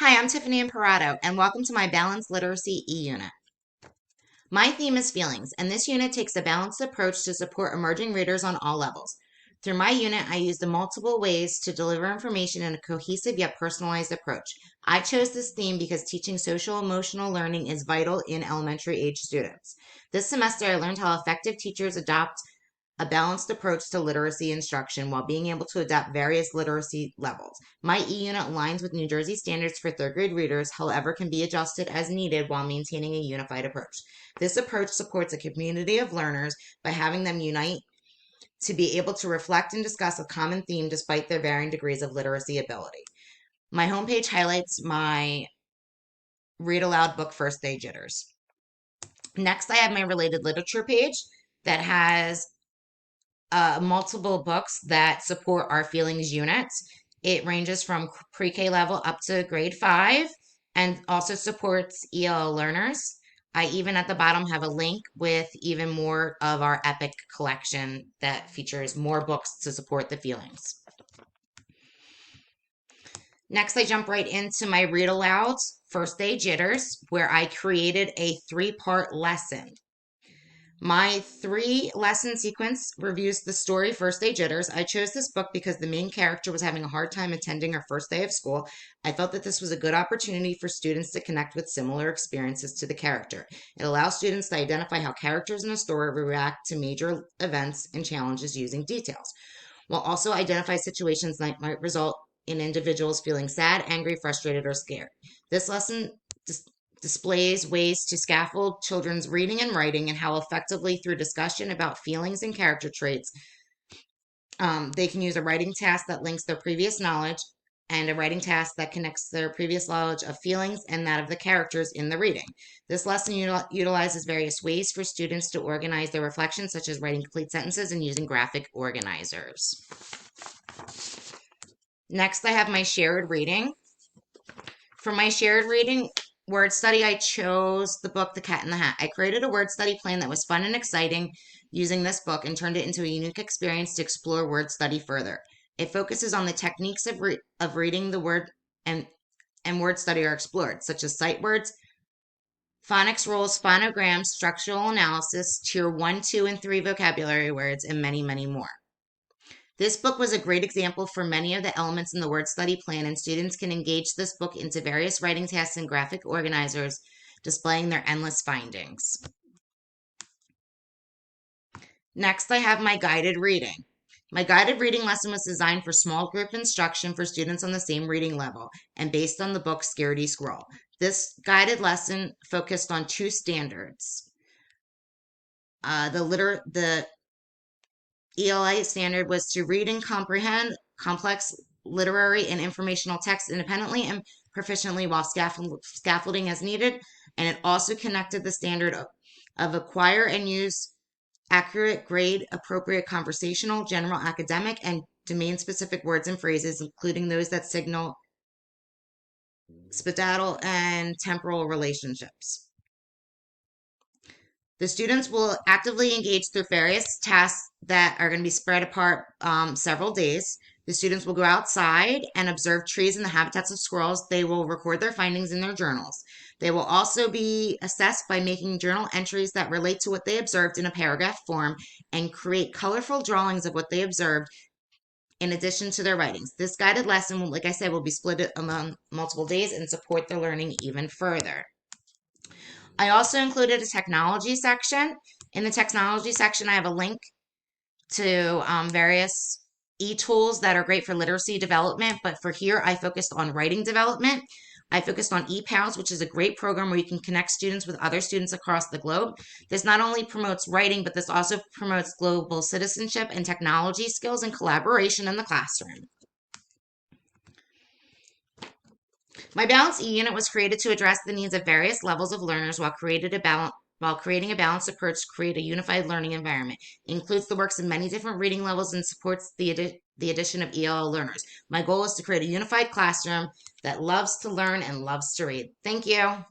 Hi, I'm Tiffany Imparato, and welcome to my Balanced Literacy e-unit. My theme is feelings, and this unit takes a balanced approach to support emerging readers on all levels. Through my unit, I use the multiple ways to deliver information in a cohesive yet personalized approach. I chose this theme because teaching social emotional learning is vital in elementary age students. This semester, I learned how effective teachers adopt a balanced approach to literacy instruction while being able to adapt various literacy levels. My e-unit aligns with New Jersey standards for third grade readers, however, can be adjusted as needed while maintaining a unified approach. This approach supports a community of learners by having them unite to be able to reflect and discuss a common theme despite their varying degrees of literacy ability. My homepage highlights my Read Aloud book First Day Jitters. Next, I have my related literature page that has multiple books that support our feelings units. It ranges from pre-K level up to grade 5 and also supports ELL learners. I even at the bottom have a link with even more of our epic collection that features more books to support the feelings. Next, I jump right into my Read Aloud First Day Jitters, where I created a 3-part lesson. My 3-lesson sequence reviews the story First Day Jitters. I chose this book because the main character was having a hard time attending her first day of school. I felt that this was a good opportunity for students to connect with similar experiences to the character. It allows students to identify how characters in a story react to major events and challenges using details, while also identify situations that might result in individuals feeling sad, angry, frustrated, or scared. This lesson displays ways to scaffold children's reading and writing and how effectively through discussion about feelings and character traits, they can use a writing task that links their previous knowledge and a writing task that connects their previous knowledge of feelings and that of the characters in the reading. This lesson utilizes various ways for students to organize their reflections, such as writing complete sentences and using graphic organizers. Next, I have my shared reading. For my shared reading word study, I chose the book The Cat in the Hat. I created a word study plan that was fun and exciting using this book and turned it into a unique experience to explore word study further. It focuses on the techniques of reading the word and word study are explored, such as sight words, phonics rules, phonograms, structural analysis, tier 1, 2, and 3 vocabulary words, and many, many more. This book was a great example for many of the elements in the word study plan, and students can engage this book into various writing tasks and graphic organizers, displaying their endless findings. Next, I have my guided reading. My guided reading lesson was designed for small group instruction for students on the same reading level and based on the book Scaredy Scroll. This guided lesson focused on 2 standards. The ELA standard was to read and comprehend complex literary and informational texts independently and proficiently while scaffolding as needed. And it also connected the standard of acquire and use accurate, grade appropriate conversational, general academic, and domain specific words and phrases, including those that signal spatial and temporal relationships. The students will actively engage through various tasks that are going to be spread apart several days. The students will go outside and observe trees and the habitats of squirrels. They will record their findings in their journals. They will also be assessed by making journal entries that relate to what they observed in a paragraph form and create colorful drawings of what they observed in addition to their writings. This guided lesson, like I said, will be split among multiple days and support their learning even further. I also included a technology section. In the technology section, I have a link to various e-tools that are great for literacy development, but for here, I focused on writing development. I focused on ePals, which is a great program where you can connect students with other students across the globe. This not only promotes writing, but this also promotes global citizenship and technology skills and collaboration in the classroom. My Balance e-unit was created to address the needs of various levels of learners while creating a balanced approach to create a unified learning environment. It includes the works of many different reading levels and supports the addition of ELL learners. My goal is to create a unified classroom that loves to learn and loves to read. Thank you.